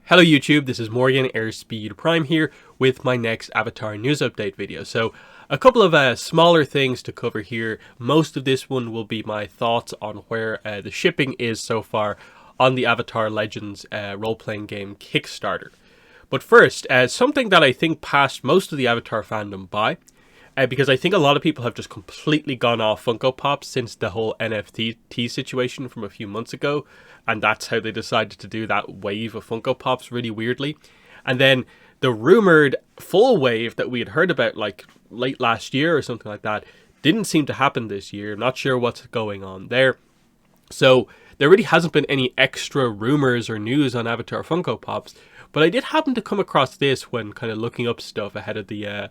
Hello YouTube, this is Morgan Airspeed Prime here with my next Avatar news update video. So a couple of smaller things to cover here. Most of this one will be my thoughts on where the shipping is so far on the Avatar Legends role-playing game Kickstarter. But first, something that I think passed most of the Avatar fandom by, because I think a lot of people have just completely gone off Funko Pops since the whole NFT situation from a few months ago, and that's how they decided to do that wave of Funko Pops really weirdly. And then the rumored full wave that we had heard about like late last year or something like that didn't seem to happen this year. Not sure what's going on there. So there really hasn't been any extra rumors or news on Avatar Funko Pops, but I did happen to come across this when kind of looking up stuff ahead of the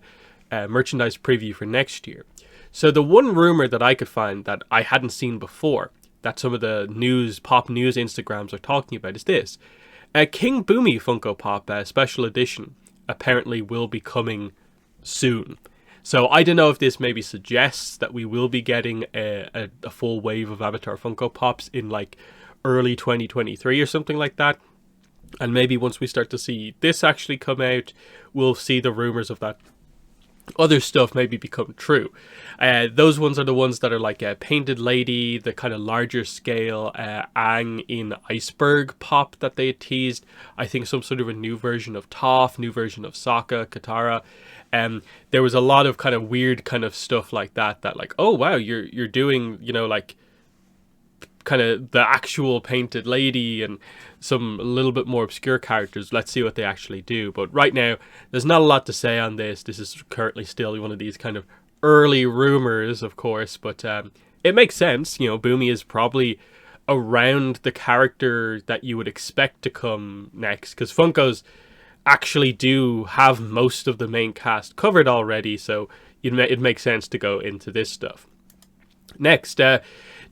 merchandise preview for next year. So the one rumor that I could find that I hadn't seen before, that some of the pop news Instagrams are talking about, is this. King Boomy Funko Pop Special Edition apparently will be coming soon. So I don't know if this maybe suggests that we will be getting a full wave of Avatar Funko Pops in like early 2023 or something like that. And maybe once we start to see this actually come out, we'll see the rumors of that other stuff maybe become true. Those ones are the ones that are like a Painted Lady, the kind of larger scale Aang in Iceberg pop that they had teased. I think some sort of a new version of Toph, new version of Sokka, Katara. There was a lot of kind of weird kind of stuff like that like, oh wow, you're doing, you know, like kind of the actual Painted Lady and some a little bit more obscure characters. Let's see what they actually do. But right now, there's not a lot to say on this. This is currently still one of these kind of early rumors, of course, but it makes sense. You know, Boomy is probably around the character that you would expect to come next, because Funkos actually do have most of the main cast covered already, so it makes sense to go into this stuff. Next,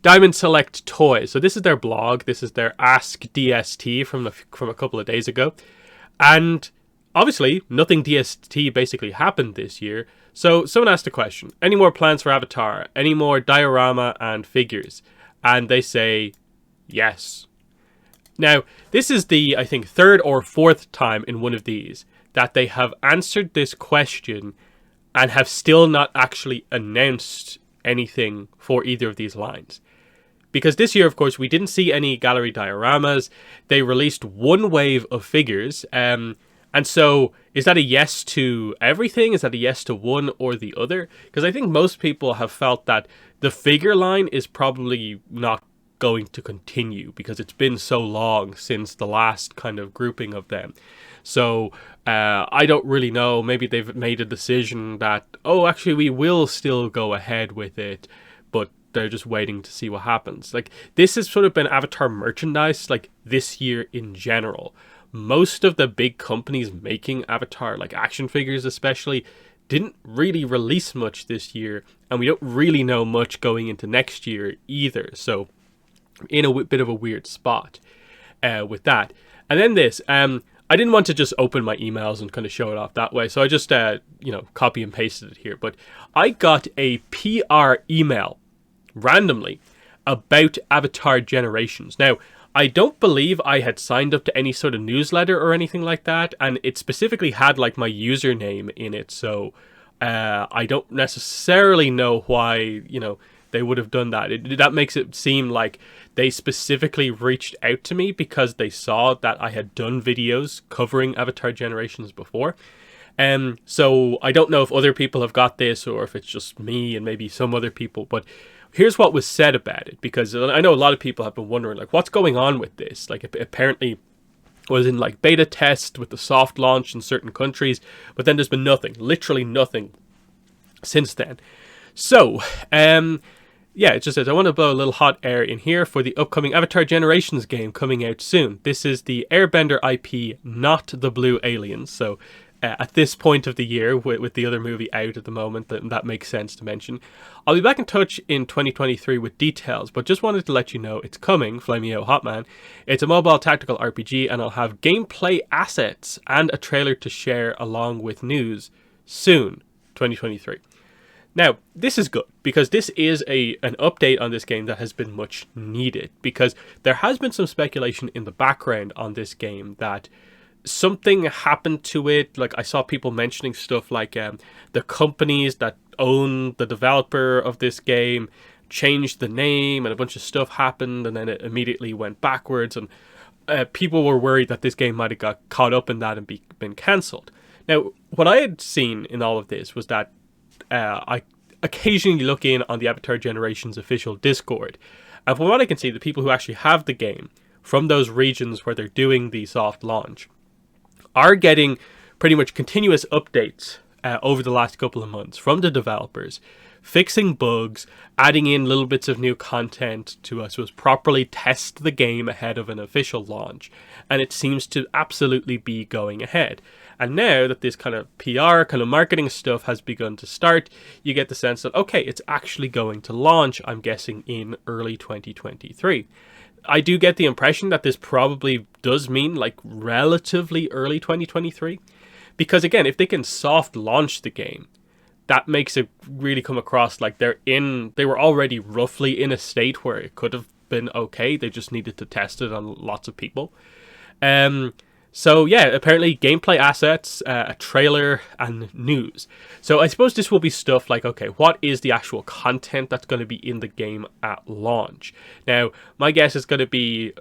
Diamond Select Toys. So this is their blog. This is their Ask DST from a couple of days ago. And obviously, nothing DST basically happened this year. So someone asked a question. Any more plans for Avatar? Any more diorama and figures? And they say, yes. Now, this is the, I think, third or fourth time in one of these that they have answered this question and have still not actually announced anything for either of these lines. Because this year, of course, we didn't see any gallery dioramas. They released one wave of figures. And so is that a yes to everything? Is that a yes to one or the other? Because I think most people have felt that the figure line is probably not going to continue because it's been so long since the last kind of grouping of them. So I don't really know. Maybe they've made a decision that, oh, actually, we will still go ahead with it, but they're just waiting to see what happens. Like, this has sort of been Avatar merchandise, like, this year in general. Most of the big companies making Avatar, like action figures especially, didn't really release much this year, and we don't really know much going into next year either. So, in a bit of a weird spot with that. And then this, I didn't want to just open my emails and kind of show it off that way, so I just, copy and pasted it here. But I got a PR email randomly about Avatar Generations. Now, I don't believe I had signed up to any sort of newsletter or anything like that, and it specifically had like my username in it, so I don't necessarily know why, they would have done that. That makes it seem like they specifically reached out to me because they saw that I had done videos covering Avatar Generations before. So I don't know if other people have got this or if it's just me and maybe some other people, but here's what was said about it, because I know a lot of people have been wondering, like, what's going on with this? Like, it apparently was in, like, beta test with the soft launch in certain countries, but then there's been nothing, literally nothing since then. So, yeah, it just says, I want to blow a little hot air in here for the upcoming Avatar Generations game coming out soon. This is the Airbender IP, not the Blue Aliens, so at this point of the year, with the other movie out at the moment, that makes sense to mention. I'll be back in touch in 2023 with details, but just wanted to let you know it's coming, Fly Me Out Hotman. It's a mobile tactical RPG, and I'll have gameplay assets and a trailer to share along with news soon, 2023. Now, this is good, because this is an update on this game that has been much needed, because there has been some speculation in the background on this game that something happened to it. Like, I saw people mentioning stuff like the companies that own the developer of this game changed the name, and a bunch of stuff happened, and then it immediately went backwards, and people were worried that this game might have got caught up in that and been cancelled. Now, what I had seen in all of this was that I occasionally look in on the Avatar Generations official Discord, and from what I can see, the people who actually have the game from those regions where they're doing the soft launch are getting pretty much continuous updates over the last couple of months from the developers, fixing bugs, adding in little bits of new content to us, was properly test the game ahead of an official launch, and it seems to absolutely be going ahead. And now that this kind of PR, kind of marketing stuff has begun to start, you get the sense that, okay, it's actually going to launch, I'm guessing, in early 2023. I do get the impression that this probably does mean like relatively early 2023, because again, if they can soft launch the game, that makes it really come across like they were already roughly in a state where it could have been okay. They just needed to test it on lots of people. So yeah, apparently gameplay assets, a trailer, and news. So I suppose this will be stuff like, okay, what is the actual content that's going to be in the game at launch? Now, my guess is going to be,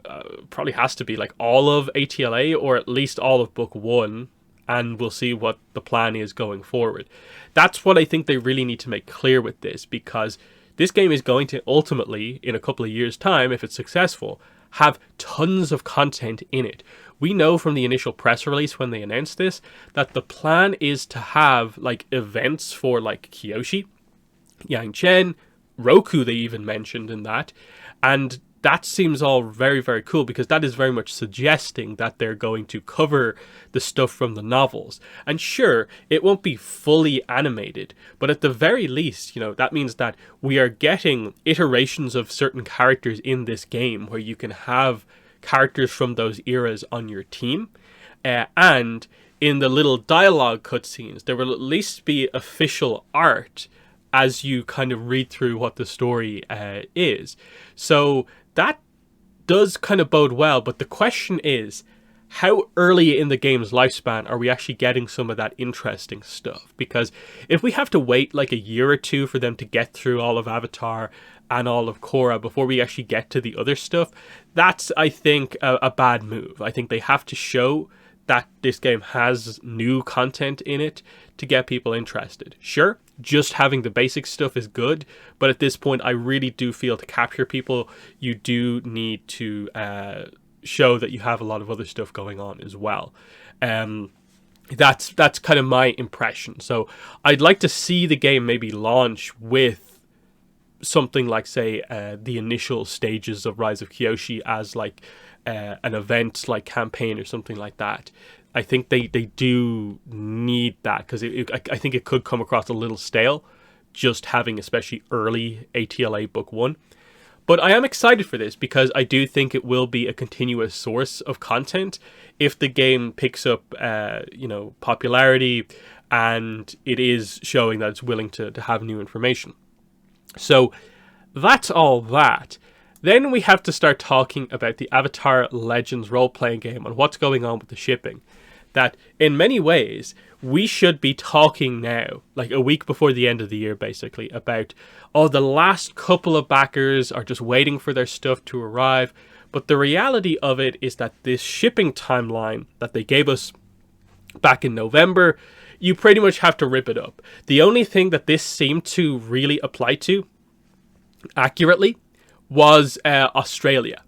probably has to be like all of ATLA, or at least all of Book 1, and we'll see what the plan is going forward. That's what I think they really need to make clear with this, because this game is going to ultimately, in a couple of years' time, if it's successful, have tons of content in it. We know from the initial press release when they announced this that the plan is to have like events for like Kyoshi, Yang Chen, Roku, they even mentioned in that. And that seems all very, very cool, because that is very much suggesting that they're going to cover the stuff from the novels. And sure, it won't be fully animated, but at the very least, that means that we are getting iterations of certain characters in this game where you can have characters from those eras on your team. And in the little dialogue cutscenes, there will at least be official art as you kind of read through what the story is. So that does kind of bode well, but the question is, how early in the game's lifespan are we actually getting some of that interesting stuff? Because if we have to wait like a year or two for them to get through all of Avatar and all of Korra before we actually get to the other stuff, that's, I think, a bad move. I think they have to show that this game has new content in it to get people interested. Sure, just having the basic stuff is good, but at this point, I really do feel to capture people, you do need to show that you have a lot of other stuff going on as well. That's kind of my impression. So I'd like to see the game maybe launch with something like, say, the initial stages of Rise of Kyoshi as like an event like campaign or something like that. I think they do need that, because I think it could come across a little stale just having especially early ATLA Book 1. But I am excited for this, because I do think it will be a continuous source of content if the game picks up popularity and it is showing that it's willing to have new information. So that's all that. Then we have to start talking about the Avatar Legends role-playing game and what's going on with the shipping. That in many ways, we should be talking now, like a week before the end of the year basically, about, the last couple of backers are just waiting for their stuff to arrive. But the reality of it is that this shipping timeline that they gave us back in November, you pretty much have to rip it up. The only thing that this seemed to really apply to accurately was Australia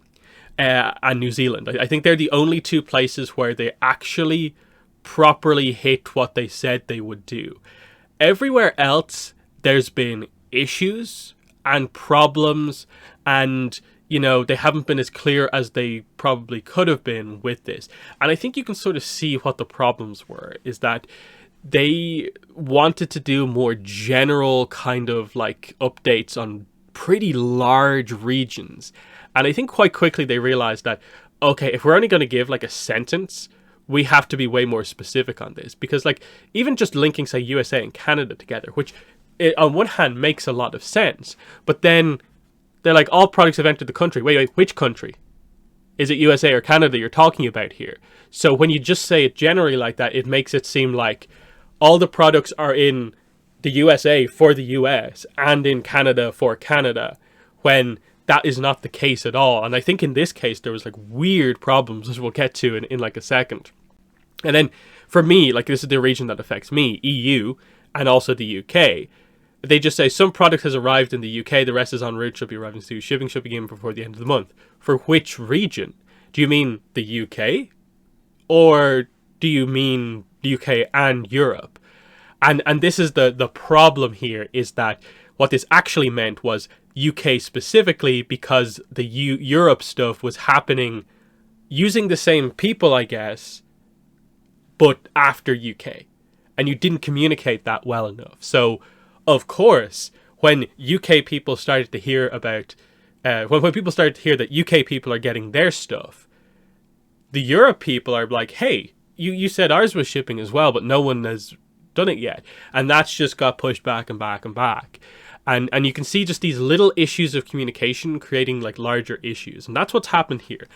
and New Zealand. I think they're the only two places where they actually properly hit what they said they would do. Everywhere else, there's been issues and problems, and they haven't been as clear as they probably could have been with this. And I think you can sort of see what the problems were, is that they wanted to do more general kind of like updates on pretty large regions. And I think quite quickly they realized that, okay, if we're only going to give like a sentence, we have to be way more specific on this. Because like even just linking, say, USA and Canada together, which on one hand makes a lot of sense, but then they're like, all products have entered the country. Wait, which country? Is it USA or Canada you're talking about here? So when you just say it generally like that, it makes it seem like all the products are in the USA for the US and in Canada for Canada, when that is not the case at all. And I think in this case, there was like weird problems, as we'll get to in like a second. And then for me, like this is the region that affects me, EU, and also the UK. They just say some product has arrived in the UK, the rest is en route, should be arriving soon. Shipping should begin before the end of the month. For which region? Do you mean the UK? Or do you mean the UK and Europe? And this is the problem here, is that what this actually meant was UK specifically, because the Europe stuff was happening using the same people, I guess, but after UK. And you didn't communicate that well enough. So, of course, when UK people started to hear about, when people started to hear that UK people are getting their stuff, the Europe people are like, hey, you said ours was shipping as well, but no one has done it yet. And that's just got pushed back and back and back. And you can see just these little issues of communication creating like larger issues. And that's what's happened here.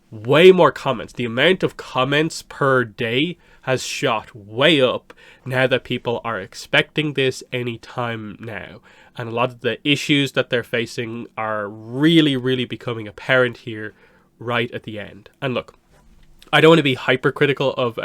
Way more comments. The amount of comments per day has shot way up now that people are expecting this anytime now. And a lot of the issues that they're facing are really, really becoming apparent here right at the end. And look, I don't want to be hypercritical of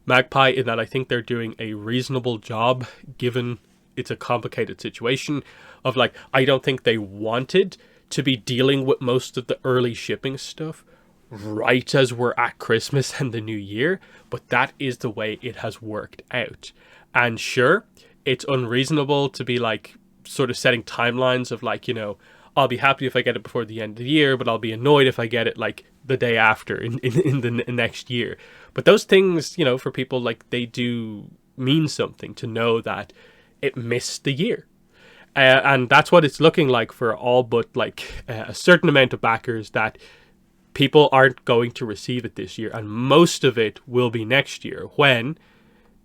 Magpie in that I think they're doing a reasonable job given it's a complicated situation of like, I don't think they wanted to be dealing with most of the early shipping stuff right as we're at Christmas and the New Year, but that is the way it has worked out. And sure, it's unreasonable to be like sort of setting timelines of like, you know, I'll be happy if I get it before the end of the year, but I'll be annoyed if I get it like the day after in the next year. But those things, you know, for people, like they do mean something to know that it missed the year. And that's what it's looking like for all but like a certain amount of backers, that people aren't going to receive it this year. And most of it will be next year, when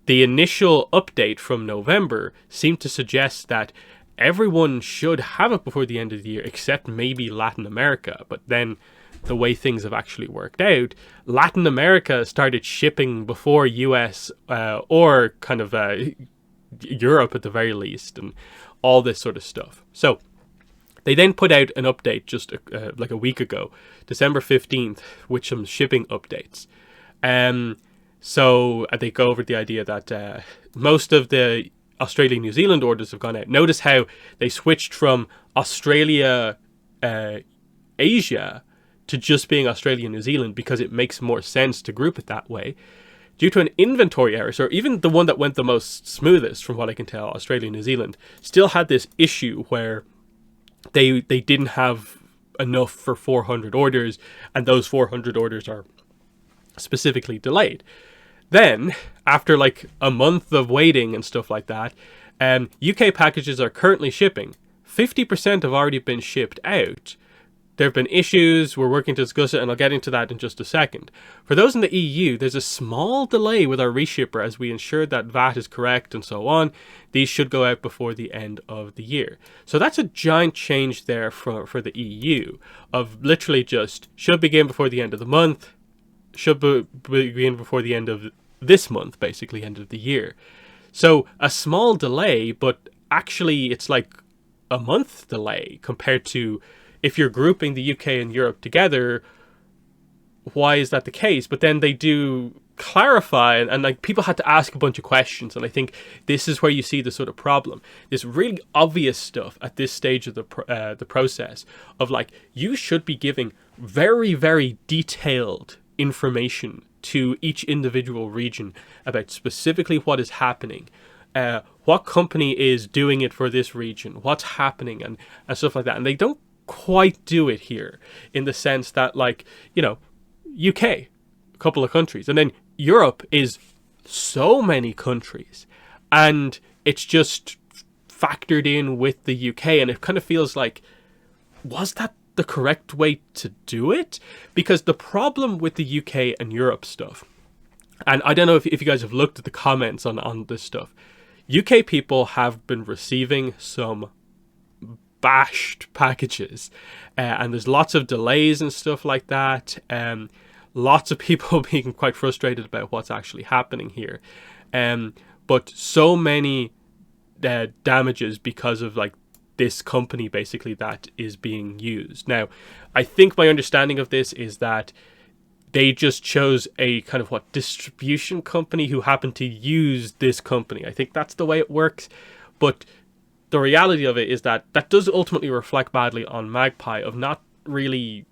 the initial update from November seemed to suggest that everyone should have it before the end of the year, except maybe Latin America. But then the way things have actually worked out, Latin America started shipping before US or kind of Europe at the very least, and all this sort of stuff. So they then put out an update just like a week ago, December 15th, with some shipping updates. So they go over the idea that most of the Australia, New Zealand orders have gone out. Notice how they switched from Australia, Asia to just being Australia, New Zealand, because it makes more sense to group it that way. Due to an inventory error, or even the one that went the most smoothest, from what I can tell, Australia, New Zealand, still had this issue where they didn't have enough for 400 orders, and those 400 orders are specifically delayed. Then, after like a month of waiting and stuff like that, UK packages are currently shipping. 50% have already been shipped out. There have been issues, we're working to discuss it, and I'll get into that in just a second. For those in the EU, there's a small delay with our reshipper as we ensure that VAT is correct and so on. These should go out before the end of the year. So that's a giant change there for the EU, of literally just should begin before the end of the month, should begin before the end of this month, basically end of the year. So a small delay, but actually it's like a month delay compared to if you're grouping the UK and Europe together. Why is that the case? But then they do clarify, and like people had to ask a bunch of questions, and I think this is where you see the sort of problem. This really obvious stuff at this stage of the process of like, you should be giving very, very detailed information to each individual region about specifically what is happening, what company is doing it for this region, what's happening, and stuff like that. And they don't quite do it here, in the sense that, like, you know, UK, a couple of countries, and then Europe is so many countries, and it's just factored in with the UK, and it kind of feels like, was that the correct way to do it? Because the problem with the UK and Europe stuff, and I don't know if you guys have looked at the comments on this stuff, UK people have been receiving some bashed packages, and there's lots of delays and stuff like that. Lots of people being quite frustrated about what's actually happening here, but so many damages because of like this company basically that is being used. Now, I think my understanding of this is that they just chose a kind of distribution company who happened to use this company. I think that's the way it works, but the reality of it is that that does ultimately reflect badly on Magpie of not really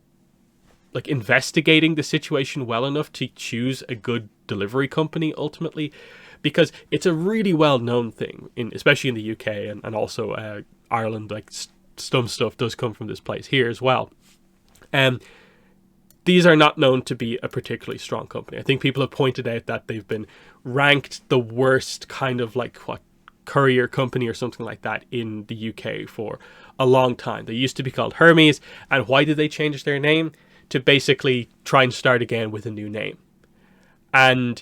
like investigating the situation well enough to choose a good delivery company ultimately, because it's a really well-known thing, especially in the UK and also Ireland. Like some stuff does come from this place here as well. These are not known to be a particularly strong company. I think people have pointed out that they've been ranked the worst kind of like courier company or something like that in the UK for a long time. They used to be called Hermes, and why did they change their name? To basically try and start again with a new name. And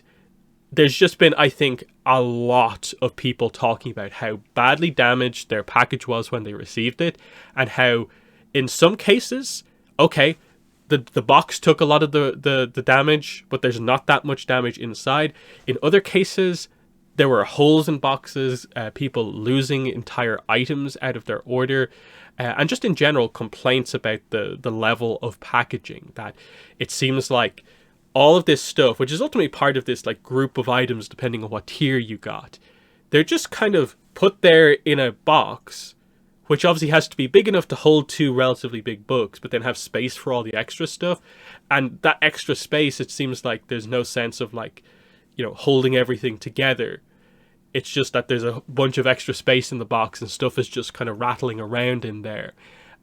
there's just been, I think, a lot of people talking about how badly damaged their package was when they received it, and how in some cases, okay, the box took a lot of the damage, but there's not that much damage inside. In other cases, there were holes in boxes, people losing entire items out of their order, and just in general complaints about the level of packaging, that it seems like all of this stuff, which is ultimately part of this like group of items depending on what tier you got, they're just kind of put there in a box, which obviously has to be big enough to hold two relatively big books, but then have space for all the extra stuff. And that extra space, it seems like there's no sense of like, holding everything together. It's just that there's a bunch of extra space in the box and stuff is just kind of rattling around in there.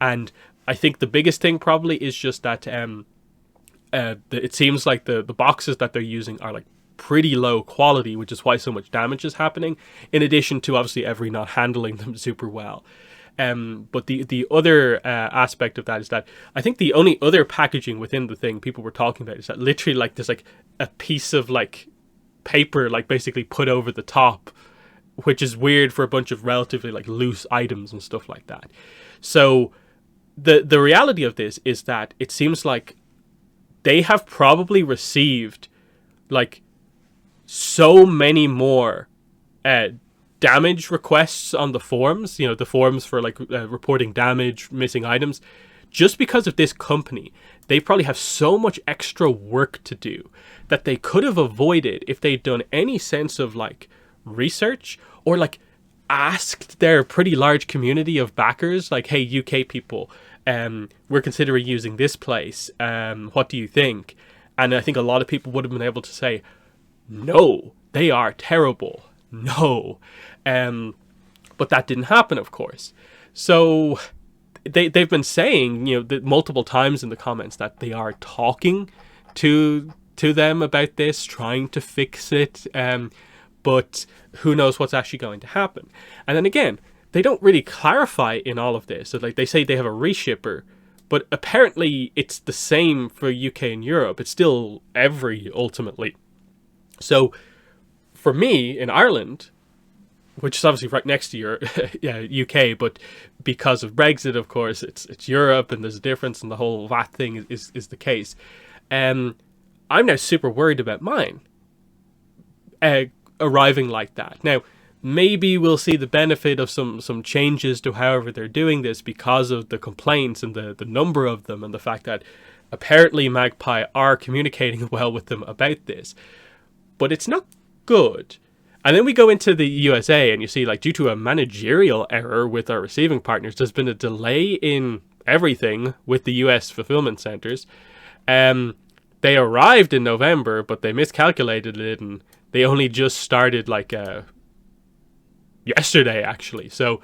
And I think the biggest thing probably is just that it seems like the boxes that they're using are like pretty low quality, which is why so much damage is happening, in addition to obviously Every not handling them super well. But the other aspect of that is that I think the only other packaging within the thing people were talking about is that literally like there's like a piece of like paper like basically put over the top, which is weird for a bunch of relatively like loose items and stuff like that. So the reality of this is that it seems like they have probably received like so many more damage requests on the forums, the forums for like reporting damage, missing items, just because of this company. They probably have so much extra work to do that they could have avoided if they'd done any sense of like research, or like asked their pretty large community of backers, like, hey, UK people, we're considering using this place, what do you think? And I think a lot of people would have been able to say, no, they are terrible, no. But that didn't happen, of course. So they've been saying, that multiple times in the comments that they are talking to them about this, trying to fix it, but who knows what's actually going to happen. And then again, they don't really clarify in all of this. So like they say they have a reshipper, but apparently it's the same for UK and Europe. It's still Every ultimately. So for me in Ireland, which is obviously right next to your UK, but because of Brexit, of course, it's Europe, and there's a difference, and the whole VAT thing is the case. I'm now super worried about mine arriving like that. Now, maybe we'll see the benefit of some changes to however they're doing this because of the complaints and the number of them, and the fact that apparently Magpie are communicating well with them about this. But it's not good. And then we go into the USA and you see, like, due to a managerial error with our receiving partners, there's been a delay in everything with the US fulfillment centers. They arrived in November, but they miscalculated it, and they only just started like yesterday, actually. So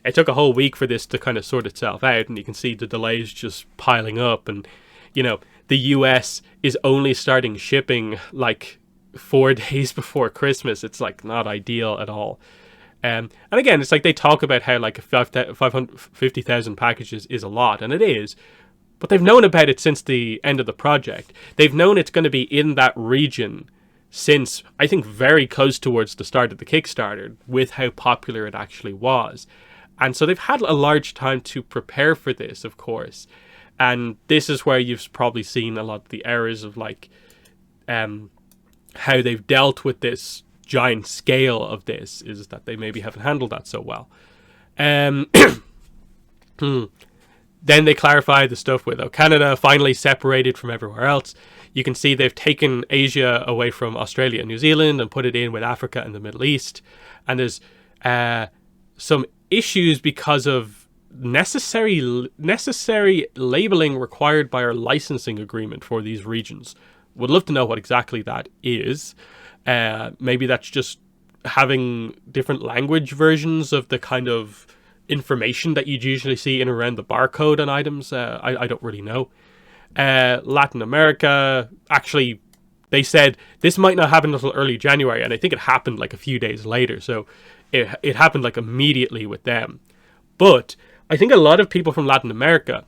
it took a whole week for this to kind of sort itself out, and you can see the delays just piling up. And, the US is only starting shipping like 4 days before Christmas. It's like not ideal at all. And again, it's like they talk about how like 550,000 packages is a lot, and it is. But they've known about it since the end of the project. They've known it's going to be in that region since, I think, very close towards the start of the Kickstarter, with how popular it actually was. And so they've had a large time to prepare for this, of course. And this is where you've probably seen a lot of the errors of like how they've dealt with this giant scale of this, is that they maybe haven't handled that so well. Then they clarify the stuff with Canada finally separated from everywhere else. You can see they've taken Asia away from Australia and New Zealand and put it in with Africa and the Middle East. And there's some issues because of necessary labeling required by our licensing agreement for these regions. Would love to know what exactly that is. Maybe that's just having different language versions of the kind of information that you'd usually see in around the barcode on items. I don't really know. Latin America, actually, they said this might not happen until early January, and I think it happened like a few days later, so it happened like immediately with them. But I think a lot of people from Latin America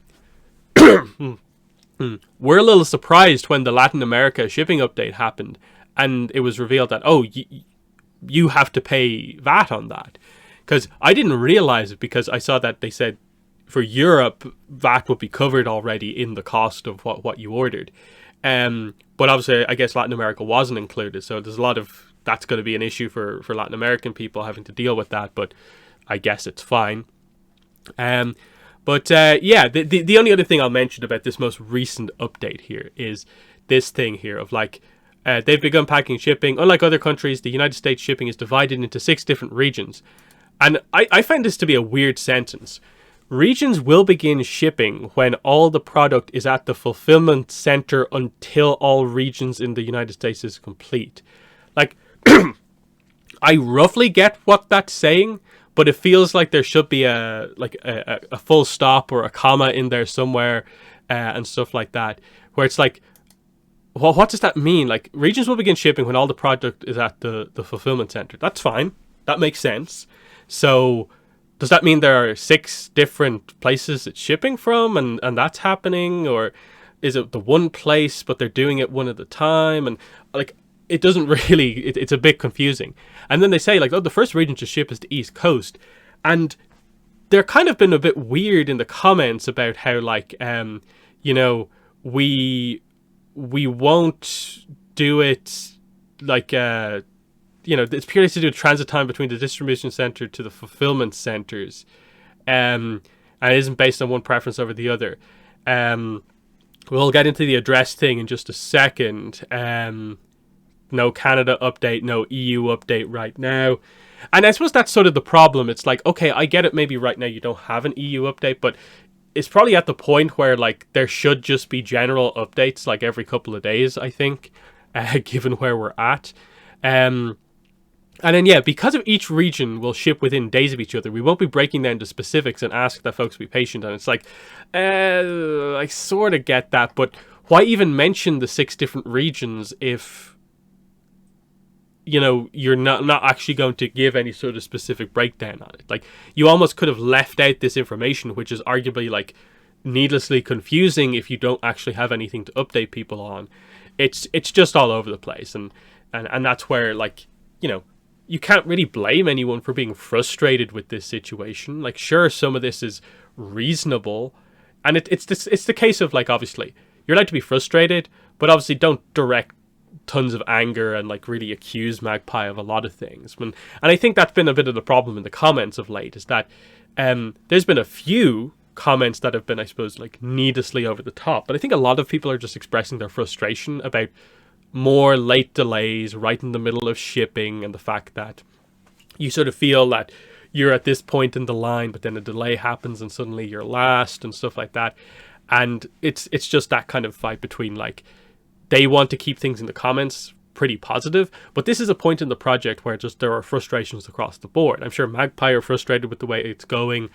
were a little surprised when the Latin America shipping update happened, and it was revealed that, oh, you have to pay VAT on that. Because I didn't realize it, because I saw that they said for Europe, VAT would be covered already in the cost of what you ordered. But obviously, I guess Latin America wasn't included. So there's a lot of, that's going to be an issue for Latin American people having to deal with that. But I guess it's fine. Yeah, the only other thing I'll mention about this most recent update here is this thing here of like, they've begun packing shipping. Unlike other countries, the United States shipping is divided into 6 different regions. And I find this to be a weird sentence. Regions will begin shipping when all the product is at the fulfillment center until all regions in the United States is complete. Like, I roughly get what that's saying, but it feels like there should be a full stop or a comma in there somewhere and stuff like that, where it's like, well, what does that mean? Like, regions will begin shipping when all the product is at the fulfillment center. That's fine. That makes sense. So does that mean there are 6 different places it's shipping from and that's happening? Or is it the one place, but they're doing it one at a time? And like, it doesn't really, it's a bit confusing. And then they say like, oh, the first region to ship is the East Coast. And they're kind of been a bit weird in the comments about how like, you know, we won't do it like, you know, it's purely to do with transit time between the distribution center to the fulfillment centers. And it isn't based on one preference over the other. We'll get into the address thing in just a second. No Canada update, no EU update right now. And I suppose that's sort of the problem. It's like, okay, I get it. Maybe right now you don't have an EU update, but it's probably at the point where like there should just be general updates like every couple of days, I think, given where we're at. And then, yeah, because of each region will ship within days of each other, we won't be breaking down to specifics and ask that folks be patient. And it's like, I sort of get that, but why even mention the 6 different regions if, you know, you're not actually going to give any sort of specific breakdown on it? Like, you almost could have left out this information, which is arguably, like, needlessly confusing if you don't actually have anything to update people on. It's just all over the place. And that's where, like, you know, you can't really blame anyone for being frustrated with this situation. Like, sure, some of this is reasonable, and it's the case of like, obviously you're allowed to be frustrated, but obviously don't direct tons of anger and like really accuse Magpie of a lot of things. And I think that's been a bit of the problem in the comments of late, is that there's been a few comments that have been, I suppose, like needlessly over the top, but I think a lot of people are just expressing their frustration about more late delays right in the middle of shipping, and the fact that you sort of feel that you're at this point in the line, but then a delay happens and suddenly you're last and stuff like that. And it's just that kind of fight between like, they want to keep things in the comments pretty positive, but this is a point in the project where just there are frustrations across the board. I'm sure Magpie are frustrated with the way it's going.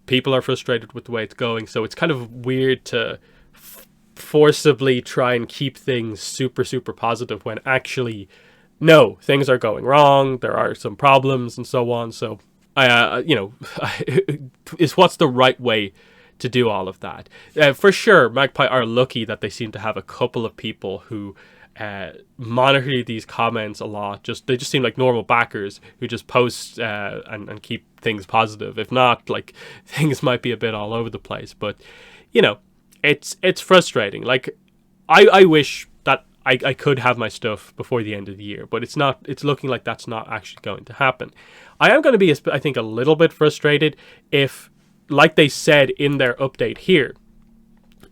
People are frustrated with the way it's going. So it's kind of weird to forcibly try and keep things super, super positive when actually, no, things are going wrong. There are some problems and so on. So, you know, is what's the right way to do all of that? For sure, Magpie are lucky that they seem to have a couple of people who monitor these comments a lot. They just seem like normal backers who just post and keep things positive. If not, like, things might be a bit all over the place. But you know, it's frustrating. Like, I wish that I could have my stuff before the end of the year, but it's not. It's looking like that's not actually going to happen. I am going to be, I think, a little bit frustrated if, like they said in their update here,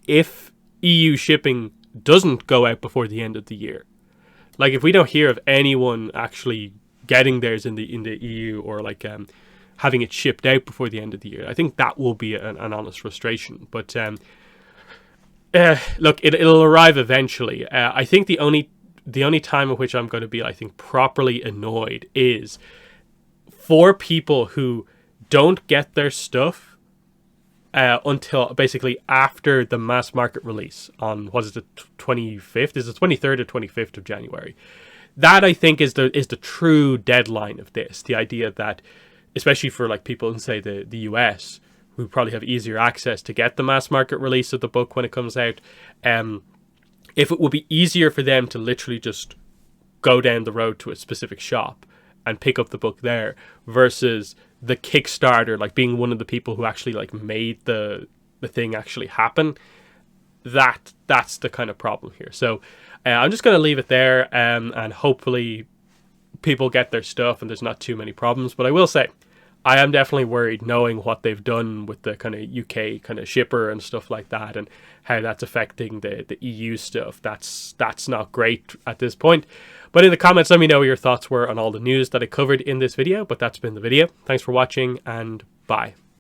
if EU shipping doesn't go out before the end of the year. Like, if we don't hear of anyone actually getting theirs in the EU, or like having it shipped out before the end of the year, I think that will be an honest frustration. But look, it'll arrive eventually. I think the only time at which I'm going to be, I think, properly annoyed is for people who don't get their stuff until basically after the mass market release on, what is the 25th? Is it 23rd or 25th of January? That, I think, is the true deadline of this. The idea that, especially for like people in, say, the US, who probably have easier access to get the mass market release of the book when it comes out, if it would be easier for them to literally just go down the road to a specific shop and pick up the book there, versus the Kickstarter, like being one of the people who actually like made the thing actually happen, that's the kind of problem here. So I'm just going to leave it there, and hopefully people get their stuff and there's not too many problems. But I will say, I am definitely worried, knowing what they've done with the kind of UK kind of shipper and stuff like that, and how that's affecting the EU stuff. That's not great at this point. But in the comments, let me know what your thoughts were on all the news that I covered in this video. But that's been the video. Thanks for watching, and bye.